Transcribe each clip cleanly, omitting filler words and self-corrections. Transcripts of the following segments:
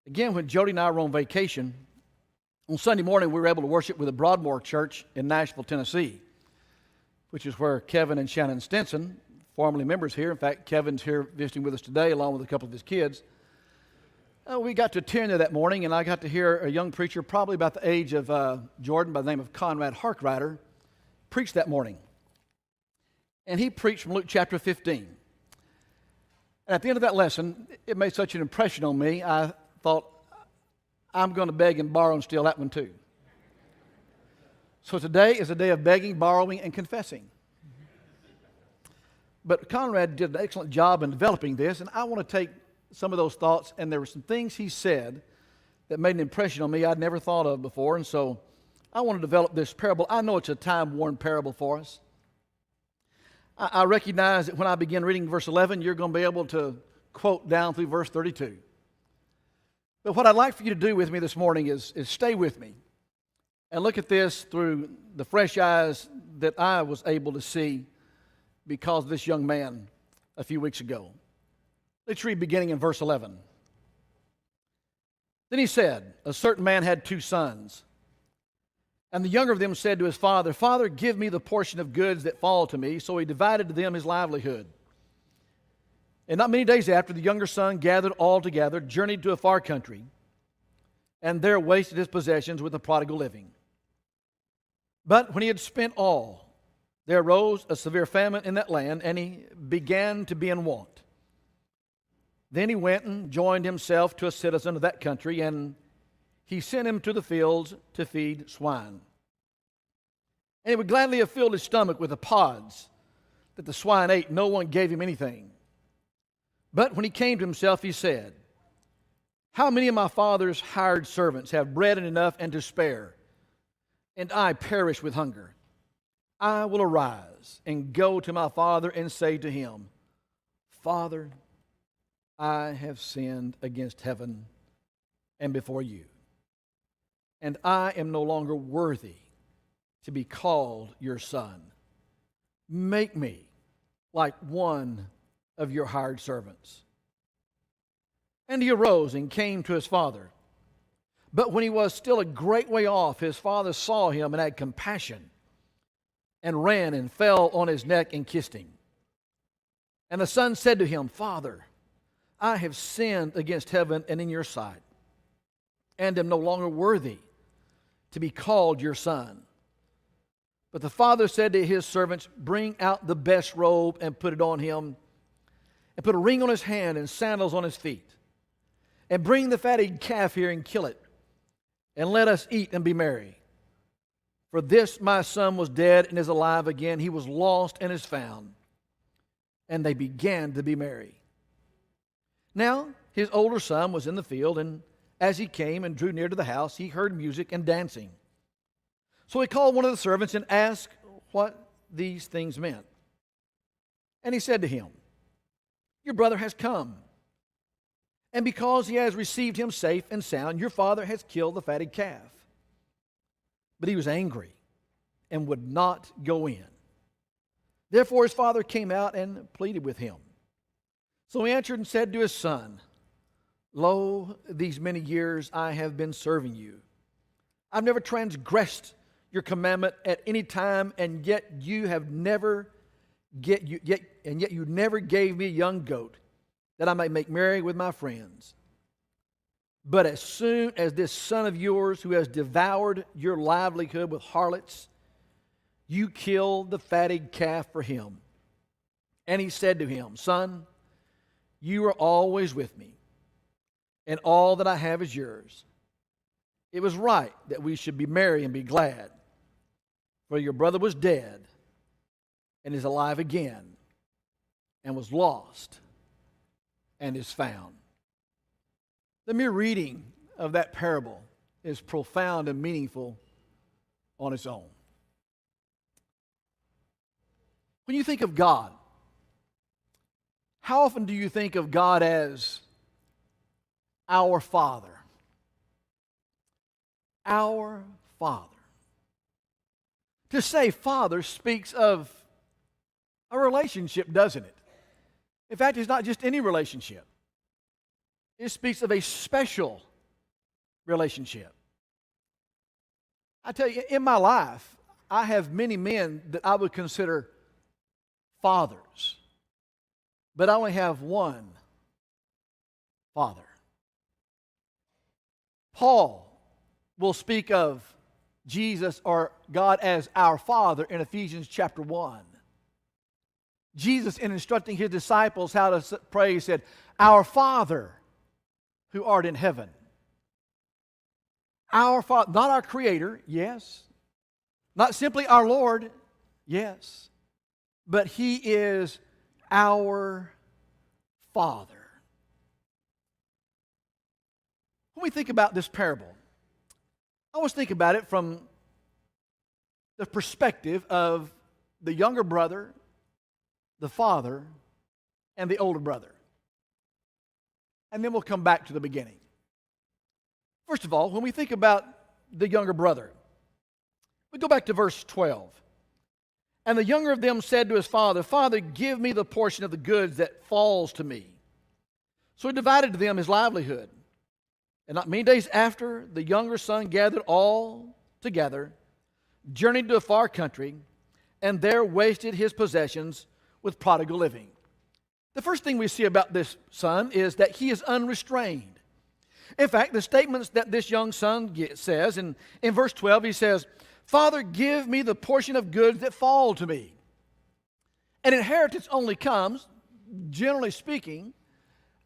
Again, when Jody and I were on vacation, on Sunday morning we were able to worship with the Broadmoor Church in Nashville, Tennessee, which is where Kevin and Shannon Stinson, formerly members here. In fact, Kevin's here visiting with us today along with a couple of his kids. We got to attend there that morning, and I got to hear a young preacher, probably about the age of Jordan, by the name of Conrad Harkrider, preach that morning. And he preached from Luke chapter 15. And at the end of that lesson, it made such an impression on me, I thought, I'm going to beg and borrow and steal that one too. So today is a day of begging, borrowing, and confessing. But Conrad did an excellent job in developing this, and I want to take some of those thoughts, and there were some things he said that made an impression on me I'd never thought of before, and so I want to develop this parable. I know it's a time-worn parable for us. I recognize that when I begin reading verse 11, you're going to be able to quote down through verse 32. But what I'd like for you to do with me this morning is stay with me and look at this through the fresh eyes that I was able to see because of this young man a few weeks ago. Let's read beginning in verse 11. Then he said, a certain man had 2 sons. And the younger of them said to his father, Father, give me the portion of goods that fall to me. So he divided to them his livelihood. And not many days after, the younger son gathered all together, journeyed to a far country, and there wasted his possessions with the prodigal living. But when he had spent all, there arose a severe famine in that land, and he began to be in want. Then he went and joined himself to a citizen of that country, and he sent him to the fields to feed swine. And he would gladly have filled his stomach with the pods that the swine ate. No one gave him anything. But when he came to himself, he said, How many of my father's hired servants have bread enough and to spare, and I perish with hunger? I will arise and go to my father and say to him, Father, I have sinned against heaven and before you, and I am no longer worthy to be called your son. Make me like one of your hired servants. And he arose and came to his father. But when he was still a great way off, his father saw him and had compassion, and ran and fell on his neck and kissed him. And the son said to him, Father, I have sinned against heaven and in your sight, and am no longer worthy to be called your son. But the father said to his servants, Bring out the best robe and put it on him, and put a ring on his hand and sandals on his feet. And bring the fatted calf here and kill it, and let us eat and be merry. For this my son was dead and is alive again. He was lost and is found. And they began to be merry. Now his older son was in the field, and as he came and drew near to the house, he heard music and dancing. So he called one of the servants and asked what these things meant. And he said to him, Your brother has come, and because he has received him safe and sound, your father has killed the fatted calf. But he was angry and would not go in. Therefore his father came out and pleaded with him. So he answered and said to his son, Lo, these many years I have been serving you. I've never transgressed your commandment at any time, and yet you never gave me a young goat, that I might make merry with my friends. But as soon as this son of yours, who has devoured your livelihood with harlots, you killed the fatted calf for him. And he said to him, Son, you are always with me, and all that I have is yours. It was right that we should be merry and be glad, for your brother was dead and is alive again, and was lost and is found. The mere reading of that parable is profound and meaningful on its own. When you think of God, how often do you think of God as our Father? Our Father. To say Father speaks of a relationship, doesn't it? In fact, it's not just any relationship. It speaks of a special relationship. I tell you, in my life, I have many men that I would consider fathers, but I only have one father. Paul will speak of Jesus or God as our Father in Ephesians chapter 1. Jesus, in instructing his disciples how to pray, said, "Our Father who art in heaven." Our Father, not our Creator, yes. Not simply our Lord, yes. But He is our Father. When we think about this parable, I always think about it from the perspective of the younger brother, the father, and the older brother. And then we'll come back to the beginning. First of all, when we think about the younger brother, we go back to verse 12. And the younger of them said to his father, "Father, give me the portion of the goods that falls to me." So he divided to them his livelihood. And not many days after, the younger son gathered all together, journeyed to a far country, and there wasted his possessions with prodigal living. The first thing we see about this son is that he is unrestrained. In fact, the statements that this young son says, in verse 12, he says, "Father, give me the portion of goods that fall to me." An inheritance only comes, generally speaking,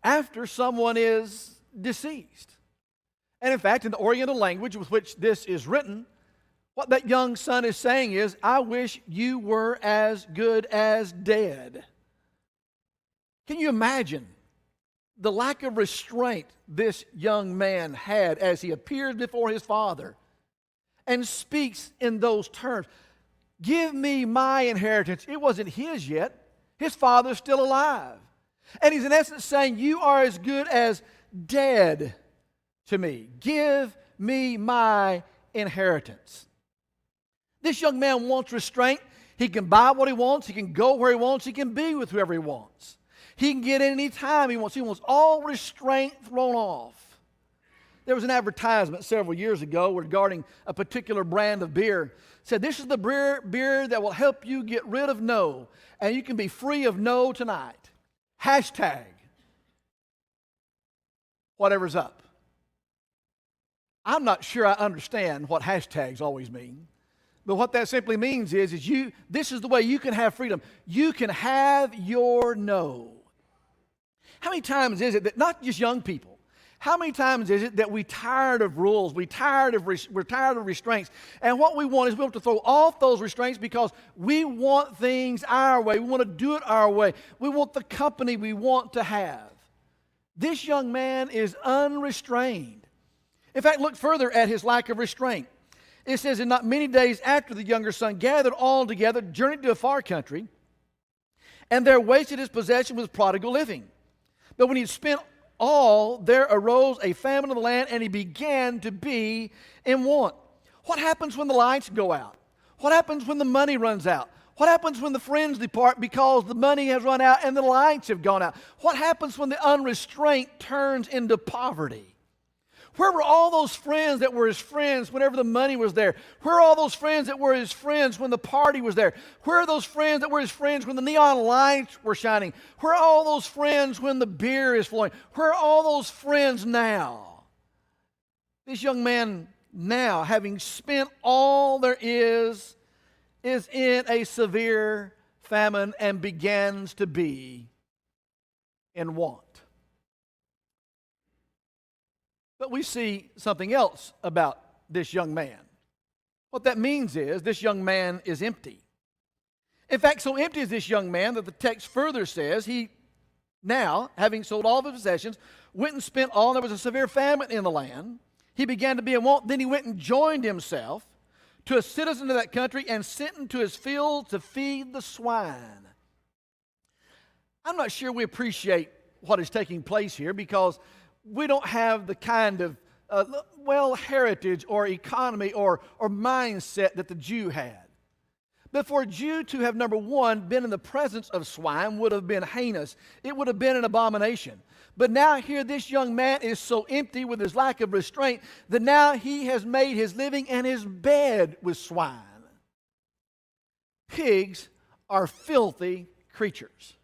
after someone is deceased. And in fact, in the Oriental language with which this is written, what that young son is saying is, "I wish you were as good as dead." Can you imagine the lack of restraint this young man had as he appears before his father and speaks in those terms? "Give me my inheritance." It wasn't his yet. His father's still alive. And he's in essence saying, "You are as good as dead to me. Give me my inheritance." This young man wants restraint. He can buy what he wants. He can go where he wants. He can be with whoever he wants. He can get in any time he wants. He wants all restraint thrown off. There was an advertisement several years ago regarding a particular brand of beer. It said, "This is the beer that will help you get rid of no, and you can be free of no tonight." Hashtag whatever's up. I'm not sure I understand what hashtags always mean. But what that simply means is this is the way you can have freedom. You can have your no. How many times is it that, not just young people, how many times is it that we're tired of rules, we're tired of restraints, and what we want is we want to throw off those restraints because we want things our way, we want to do it our way, we want the company we want to have. This young man is unrestrained. In fact, look further at his lack of restraint. It says, "And not many days after the younger son gathered all together, journeyed to a far country, and there wasted his possession with prodigal living. But when he had spent all, there arose a famine in the land, and he began to be in want." What happens when the lights go out? What happens when the money runs out? What happens when the friends depart because the money has run out and the lights have gone out? What happens when the unrestraint turns into poverty? Where were all those friends that were his friends whenever the money was there? Where are all those friends that were his friends when the party was there? Where are those friends that were his friends when the neon lights were shining? Where are all those friends when the beer is flowing? Where are all those friends now? This young man now, having spent all there is in a severe famine and begins to be in want. But we see something else about this young man. What that means is this young man is empty. In fact, so empty is this young man that the text further says he now, having sold all of his possessions, went and spent all. There was a severe famine in the land. He began to be in want. Then he went and joined himself to a citizen of that country and sent him to his fields to feed the swine. I'm not sure we appreciate what is taking place here because we don't have the kind of, heritage or economy or mindset that the Jew had. But for a Jew to have, number one, been in the presence of swine would have been heinous. It would have been an abomination. But now here this young man is so empty with his lack of restraint that now he has made his living and his bed with swine. Pigs are filthy creatures.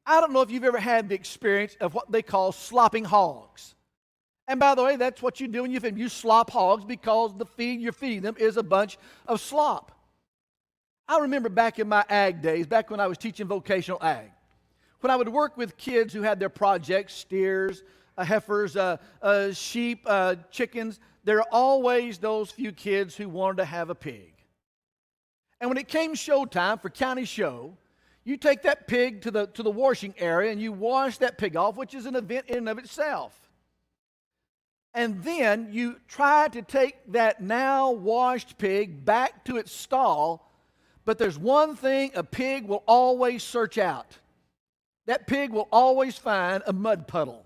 I don't know if you've ever had the experience of what they call slopping hogs. And by the way, that's what you do when you feed them. You slop hogs because the feed you're feeding them is a bunch of slop. I remember back in my ag days, back when I was teaching vocational ag, when I would work with kids who had their projects, steers, heifers, sheep, chickens, there are always those few kids who wanted to have a pig. And when it came show time for county show, you take that pig to the washing area and you wash that pig off, which is an event in and of itself. And then you try to take that now washed pig back to its stall, but there's one thing a pig will always search out. That pig will always find a mud puddle.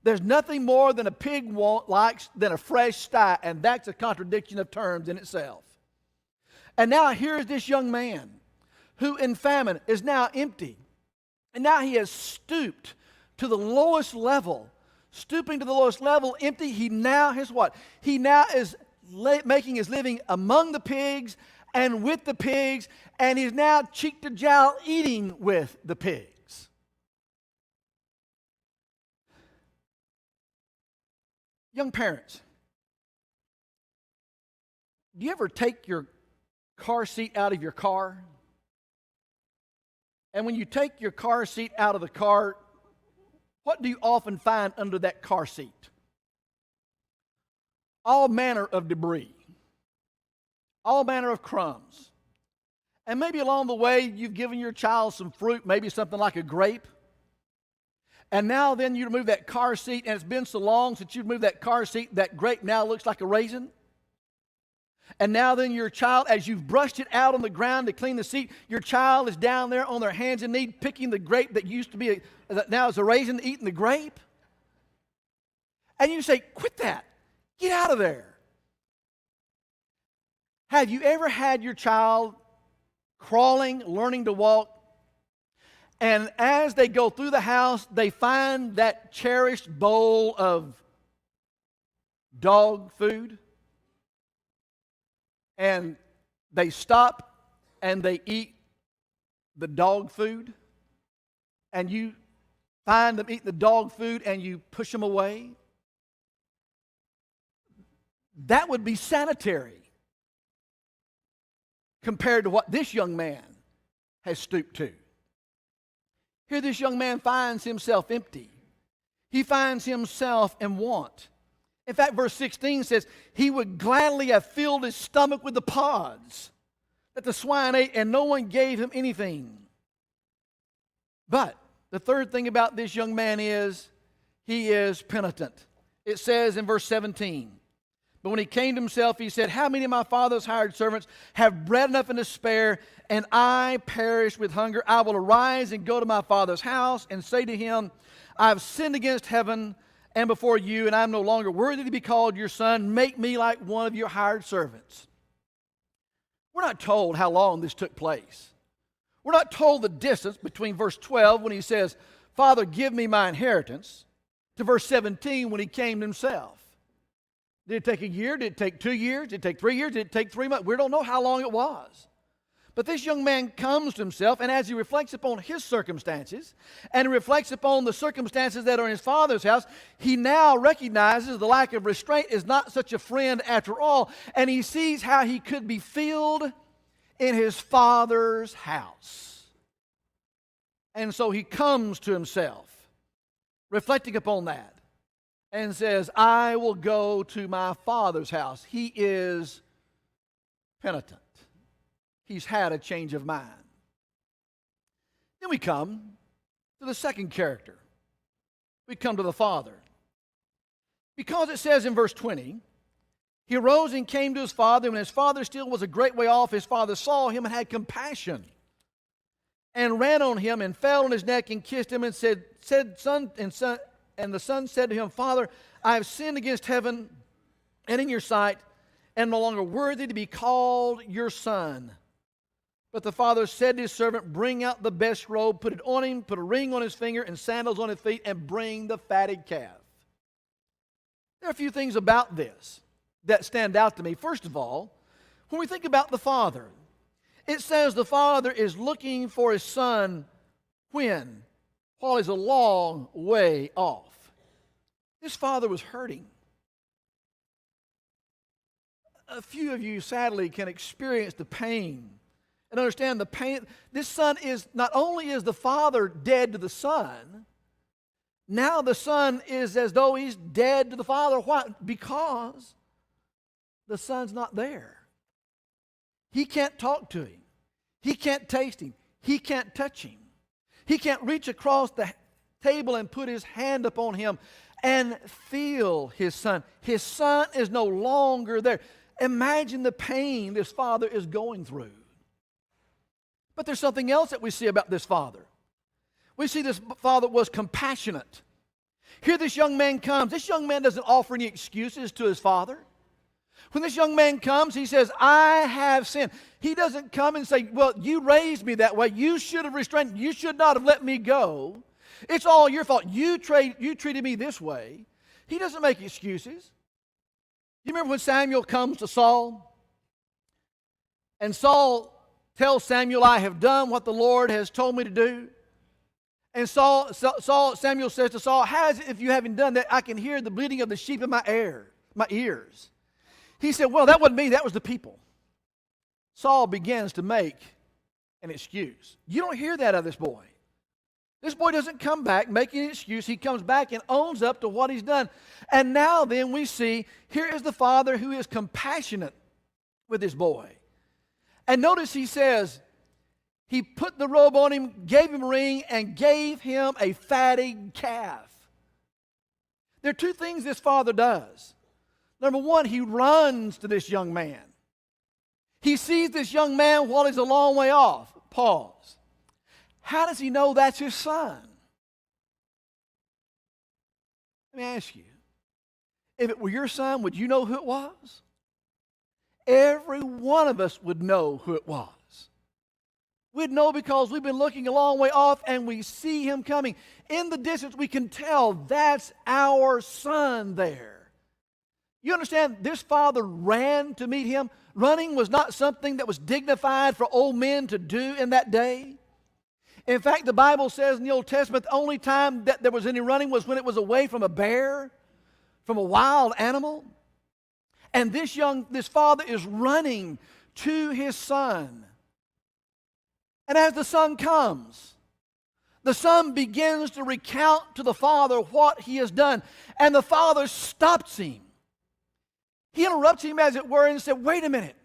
There's nothing more than a pig likes than a fresh sty, and that's a contradiction of terms in itself. And now here's this young man who in famine is now empty. And now he has stooped to the lowest level. Stooping to the lowest level, empty, he now has what? He now is making his living among the pigs and with the pigs, and he's now cheek to jowl eating with the pigs. Young parents, do you ever take your car seat out of your car? And when you take your car seat out of the car, what do you often find under that car seat? All manner of debris, all manner of crumbs. And maybe along the way you've given your child some fruit, maybe something like a grape. And now then you remove that car seat, and it's been so long since you've moved that car seat, that grape now looks like a raisin. And now then your child, as you've brushed it out on the ground to clean the seat, your child is down there on their hands and knees picking the grape that used to be, now is a raisin, eating the grape. And you say, quit that. Get out of there. Have you ever had your child crawling, learning to walk, and as they go through the house, they find that cherished bowl of dog food? And they stop and they eat the dog food, and you find them eating the dog food and you push them away? That would be sanitary compared to what this young man has stooped to. Here this young man finds himself empty. He finds himself in want. In fact, verse 16 says, he would gladly have filled his stomach with the pods that the swine ate, and no one gave him anything. But the third thing about this young man is, he is penitent. It says in verse 17, but when he came to himself, he said, how many of my father's hired servants have bread enough and to spare, and I perish with hunger? I will arise and go to my father's house and say to him, I have sinned against heaven and before you, and I am no longer worthy to be called your son. Make me like one of your hired servants. We're not told how long this took place. We're not told the distance between verse 12 when he says, Father, give me my inheritance, to verse 17 when he came to himself. Did it take a year? Did it take 2 years? Did it take 3 years? Did it take 3 months? We don't know how long it was. But this young man comes to himself, and as he reflects upon his circumstances and reflects upon the circumstances that are in his father's house, he now recognizes the lack of restraint is not such a friend after all, and he sees how he could be filled in his father's house. And so he comes to himself, reflecting upon that, and says, I will go to my father's house. He is penitent. He's had a change of mind. Then we come to the second character. We come to the father. Because it says in verse 20, he arose and came to his father. When his father still was a great way off, his father saw him and had compassion, and ran on him and fell on his neck and kissed him and said, son, and the son said to him, Father, I have sinned against heaven and in your sight, and no longer worthy to be called your son. But the father said to his servant, bring out the best robe, put it on him, put a ring on his finger and sandals on his feet, and bring the fatted calf. There are a few things about this that stand out to me. First of all, when we think about the father, it says the father is looking for his son when? While he's a long way off. This father was hurting. A few of you, sadly, can experience the pain and understand the pain. This son is, not only is the father dead to the son, now the son is as though he's dead to the father. Why? Because the son's not there. He can't talk to him. He can't taste him. He can't touch him. He can't reach across the table and put his hand upon him and feel his son. His son is no longer there. Imagine the pain this father is going through. But there's something else that we see about this father. We see this father was compassionate. Here this young man comes. This young man doesn't offer any excuses to his father. When this young man comes, he says, I have sinned. He doesn't come and say, well, you raised me that way. You should have restrained. You should not have let me go. It's all your fault. You treated me this way. He doesn't make excuses. You remember when Samuel comes to Saul? And Saul tells Samuel, I have done what the Lord has told me to do. And Samuel says to Saul, how is it if you haven't done that, I can hear the bleating of the sheep in my ears? He said, well, that wasn't me, that was the people. Saul begins to make an excuse. You don't hear that out of this boy. This boy doesn't come back making an excuse. He comes back and owns up to what he's done. And now then we see, here is the father who is compassionate with his boy. And notice he says, he put the robe on him, gave him a ring, and gave him a fatted calf. There are two things this father does. Number one, he runs to this young man. He sees this young man while he's a long way off. Pause. How does he know that's his son? Let me ask you, if it were your son, would you know who it was? Every one of us would know who it was. We'd know because we've been looking a long way off and we see him coming. In the distance, we can tell that's our son there. You understand, this father ran to meet him. Running was not something that was dignified for old men to do in that day. In fact, the Bible says in the Old Testament, the only time that there was any running was when it was away from a bear, from a wild animal. And this father is running to his son. And as the son comes, the son begins to recount to the father what he has done. And the father stops him. He interrupts him, as it were, and said, wait a minute.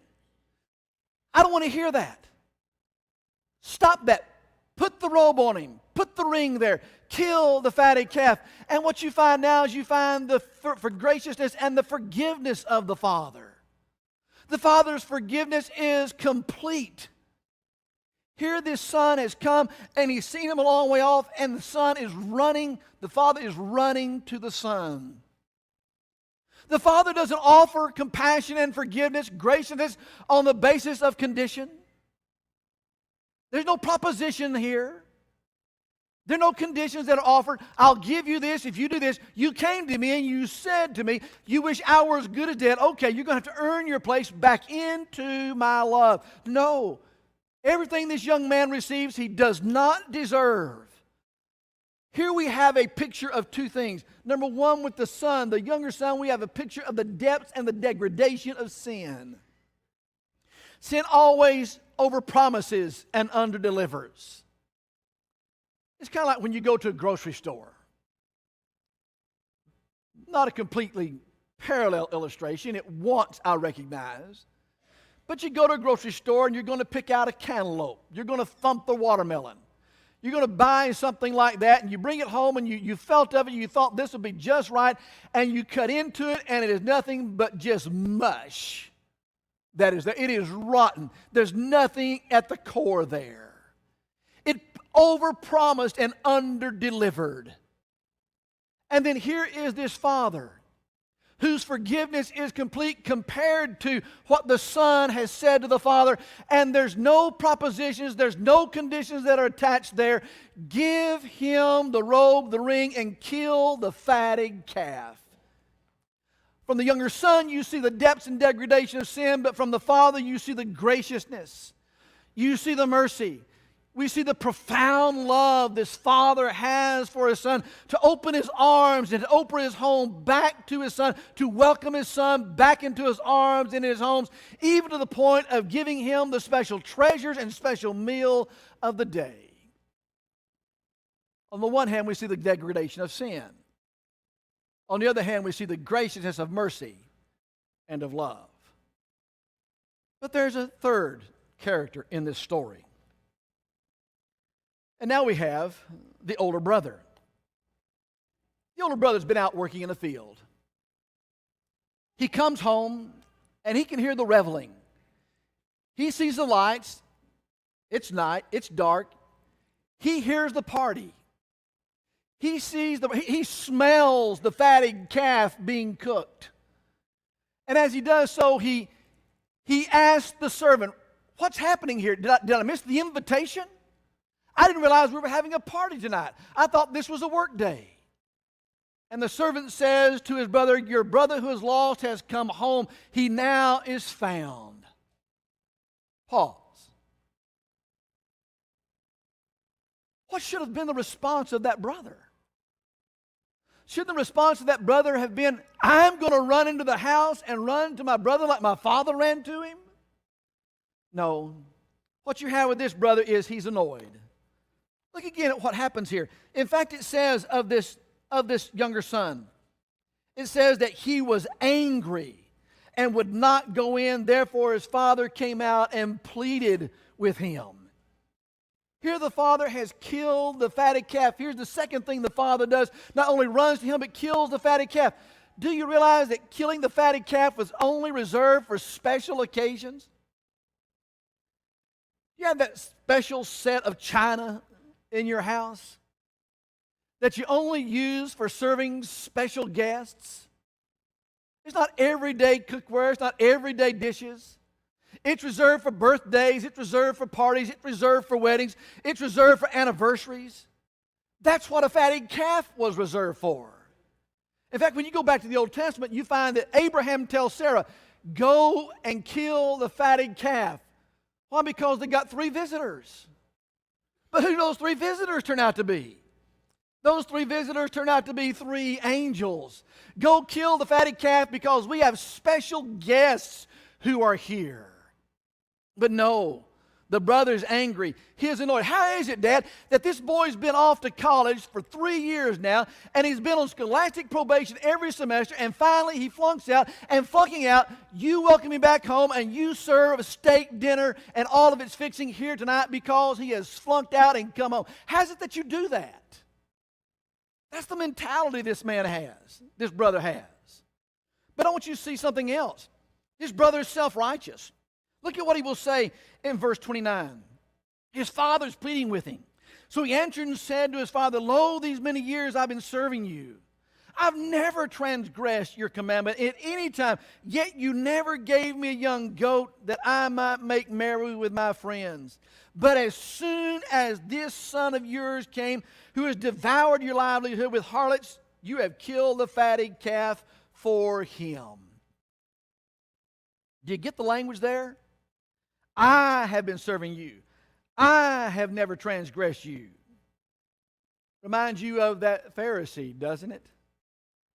I don't want to hear that. Stop that. Put the robe on him. Put the ring there. Kill the fatted calf. And what you find now is you find the for graciousness and the forgiveness of the father. The father's forgiveness is complete. Here this son has come and he's seen him a long way off, and the son is running. The father is running to the son. The father doesn't offer compassion and forgiveness, graciousness on the basis of condition. There's no proposition here. There are no conditions that are offered. I'll give you this if you do this. You came to me and you said to me, you wish I were as good as dead. Okay, you're going to have to earn your place back into my love. No. Everything this young man receives, he does not deserve. Here we have a picture of two things. Number one, with the son, the younger son, we have a picture of the depths and the degradation of sin. Sin always overpromises and underdelivers. It's kind of like when you go to a grocery store. Not a completely parallel illustration. It once, I recognize. But you go to a grocery store and you're going to pick out a cantaloupe. You're going to thump the watermelon. You're going to buy something like that, and you bring it home, and you felt of it, you thought this would be just right, and you cut into it, and it is nothing but just mush. That is there. It is rotten. There's nothing at the core there. It overpromised and underdelivered. And then here is this father whose forgiveness is complete compared to what the Son has said to the Father, and there's no propositions, there's no conditions that are attached there. Give him the robe, the ring, and kill the fatted calf. From the younger son, you see the depths and degradation of sin, but from the Father, you see the graciousness. You see the mercy. We see the profound love this Father has for His Son, to open His arms and to open His home back to His Son, to welcome His Son back into His arms and His homes, even to the point of giving Him the special treasures and special meal of the day. On the one hand, we see the degradation of sin. On the other hand, we see the graciousness of mercy and of love. But there's a third character in this story. And now we have the older brother. The older brother's been out working in the field. He comes home and he can hear the reveling. He sees the lights. It's night. It's dark. He hears the party. He smells the fatted calf being cooked. And as he does so, he asks the servant, "What's happening here? Did I miss the invitation? I didn't realize we were having a party tonight. I thought this was a work day." And the servant says to his brother, "Your brother who is lost has come home. He now is found." Pause. What should have been the response of that brother? Should the response of that brother have been, "I'm going to run into the house and run to my brother like my father ran to him"? No. What you have with this brother is he's annoyed. Look again at what happens here. In fact, it says of this younger son, it says that he was angry and would not go in. Therefore, his father came out and pleaded with him. Here the father has killed the fatted calf. Here's the second thing the father does. Not only runs to him, but kills the fatted calf. Do you realize that killing the fatted calf was only reserved for special occasions? You have that special set of china in your house that you only use for serving special guests. It's not everyday cookware. It's not everyday dishes. It's reserved for birthdays. It's reserved for parties. It's reserved for weddings. It's reserved for anniversaries. That's what a fatted calf was reserved for. In fact, when you go back to the Old Testament, you find that Abraham tells Sarah, "Go and kill the fatted calf." Why? Because they got 3 visitors. But who do those 3 visitors turn out to be? Those 3 visitors turn out to be 3 angels. Go kill the fatted calf because we have special guests who are here. But no, the brother's angry. He's annoyed. How is it, Dad, that this boy's been off to college for 3 years now, and he's been on scholastic probation every semester, and finally he flunks out, and flunking out, you welcome him back home, and you serve a steak dinner and all of its fixing here tonight because he has flunked out and come home. How's it that you do that? That's the mentality this man has, this brother has. But I want you to see something else. This brother is self-righteous. Look at what he will say in verse 29. His father's pleading with him. So he answered and said to his father, "Lo, these many years I've been serving you. I've never transgressed your commandment at any time, yet you never gave me a young goat that I might make merry with my friends. But as soon as this son of yours came, who has devoured your livelihood with harlots, you have killed the fatted calf for him." Do you get the language there? I have been serving you. I have never transgressed you. Reminds you of that Pharisee, doesn't it?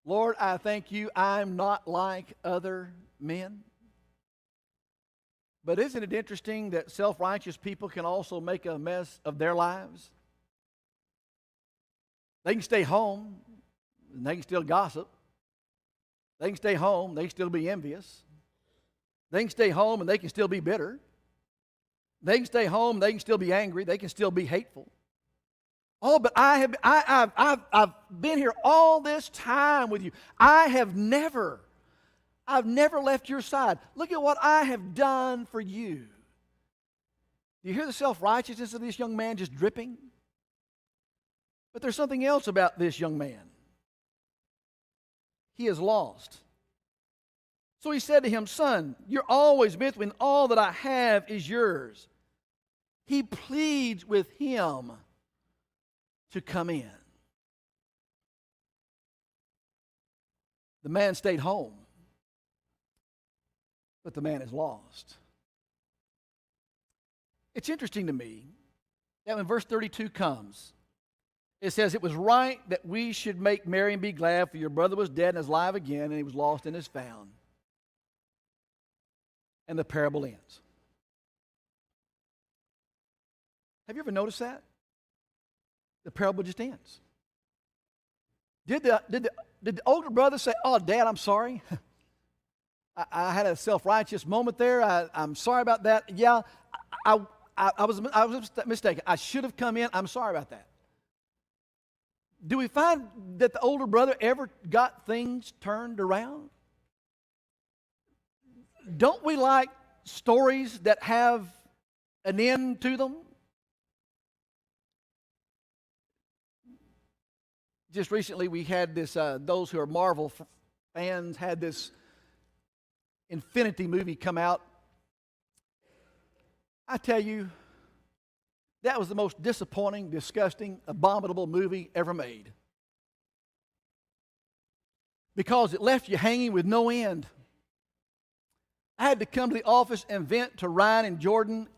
Lord, I thank you I'm not like other men. But isn't it interesting that self-righteous people can also make a mess of their lives? They can stay home and they can still gossip. They can stay home, they can still be envious. They can stay home and they can still be bitter. They can stay home, they can still be angry, they can still be hateful. Oh, but I've been here all this time with you. I've never left your side. Look at what I have done for you. Do you hear the self-righteousness of this young man just dripping? But there's something else about this young man. He is lost So he said to him, Son, you're always with me, and all that I have is yours. He pleads with him to come in. The man stayed home, but the man is lost. It's interesting to me that when verse 32 comes, it says, it was right that we should make merry and be glad, for your brother was dead and is alive again, and he was lost and is found. And the parable ends. Have you ever noticed that? The parable just ends. Did the older brother say, oh, Dad, I'm sorry. I had a self-righteous moment there. I'm sorry about that. Yeah, I was mistaken. I should have come in. I'm sorry about that. Do we find that the older brother ever got things turned around? Don't we like stories that have an end to them? Just recently we had this, those who are Marvel fans had this Infinity movie come out. I tell you, that was the most disappointing, disgusting, abominable movie ever made. Because it left you hanging with no end. I had to come to the office and vent to Ryan and Jordan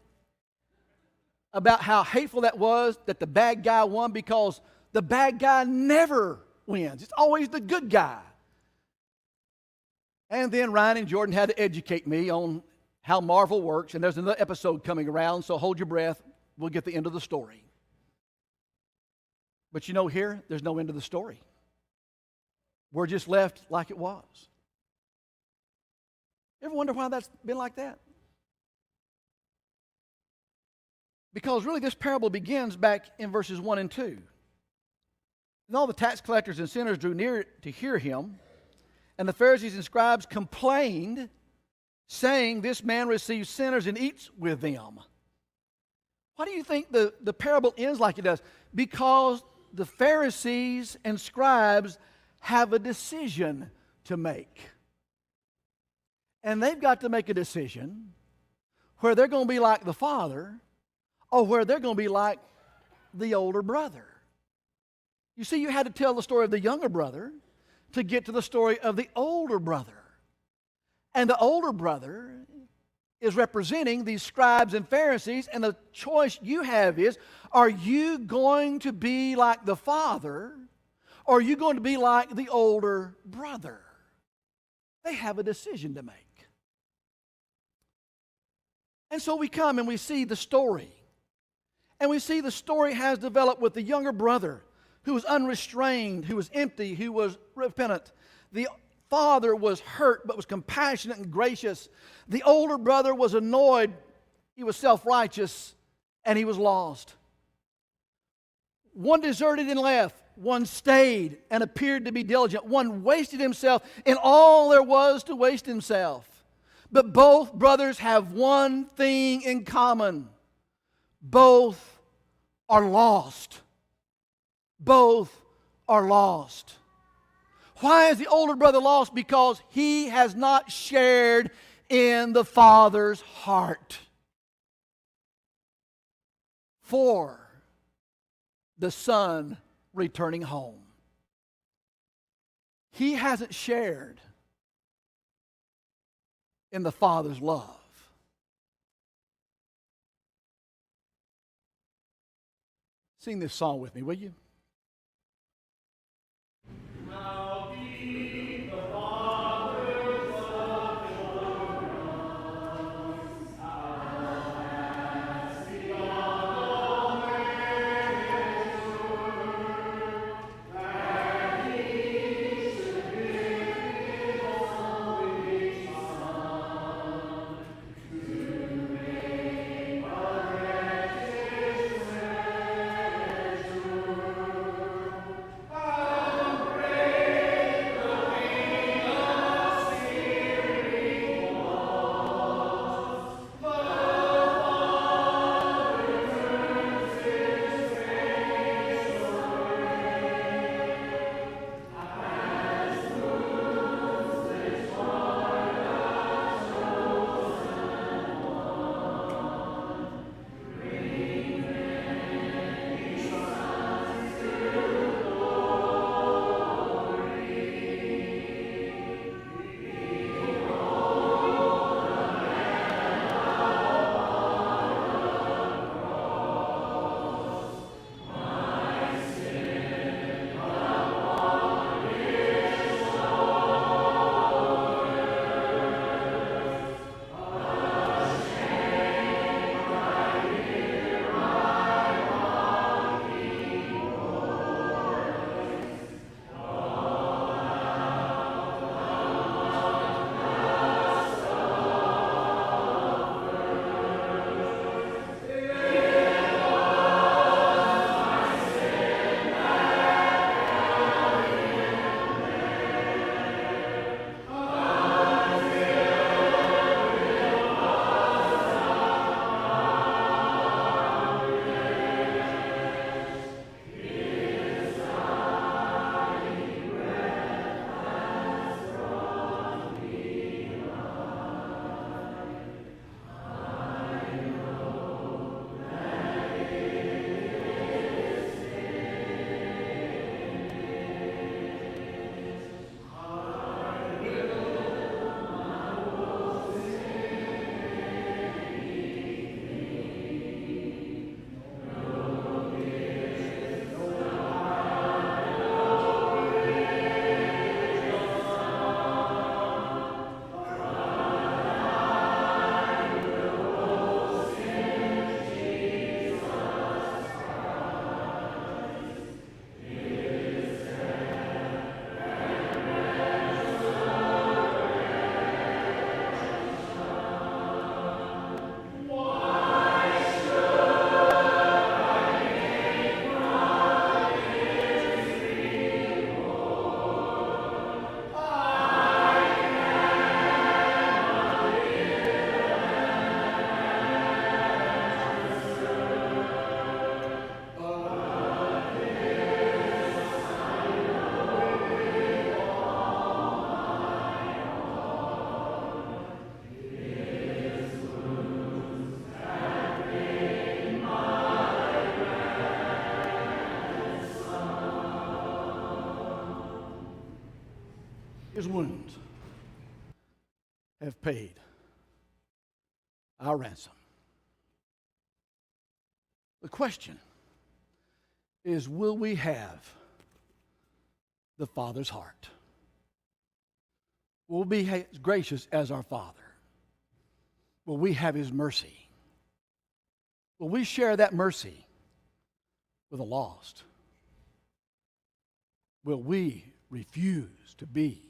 about how hateful that was that the bad guy won, because the bad guy never wins. It's always the good guy. And then Ryan and Jordan had to educate me on how Marvel works, and there's another episode coming around, so hold your breath. We'll get the end of the story. But you know, here, there's no end of the story. We're just left like it was. Ever wonder why that's been like that? Because really this parable begins back in verses 1 and 2. And all the tax collectors and sinners drew near to hear him, and the Pharisees and scribes complained, saying, this man receives sinners and eats with them. Why do you think the parable ends like it does? Because the Pharisees and scribes have a decision to make. And they've got to make a decision where they're going to be like the father or where they're going to be like the older brother. You see, you had to tell the story of the younger brother to get to the story of the older brother. And the older brother is representing these scribes and Pharisees, and the choice you have is, are you going to be like the father, or are you going to be like the older brother? They have a decision to make. And so we come and we see the story. And we see the story has developed with the younger brother who was unrestrained, who was empty, who was repentant. The father was hurt but was compassionate and gracious. The older brother was annoyed. He was self-righteous and he was lost. One deserted and left. One stayed and appeared to be diligent. One wasted himself in all there was to waste himself. But both brothers have one thing in common. Both are lost. Both are lost. Why is the older brother lost? Because he has not shared in the Father's heart for the Son returning home. He hasn't shared in the Father's love. Sing this song with me, will you? His wounds have paid our ransom. The question is, will we have the Father's heart? Will we be as gracious as our Father? Will we have His mercy? Will we share that mercy with the lost? Will we refuse to be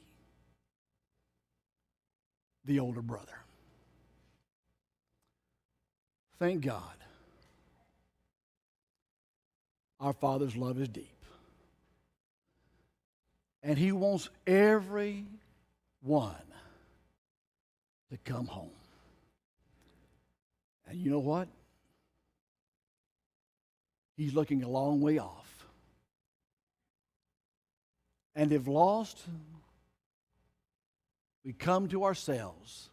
the older brother? Thank God our Father's love is deep. And He wants every one to come home. And you know what? He's looking a long way off. And if lost, we come to ourselves,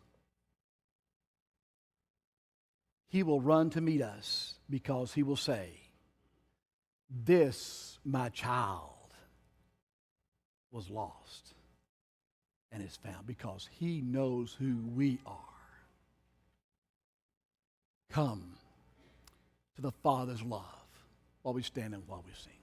He will run to meet us because He will say, "This, my child, was lost and is found," because He knows who we are. Come to the Father's love while we stand and while we sing.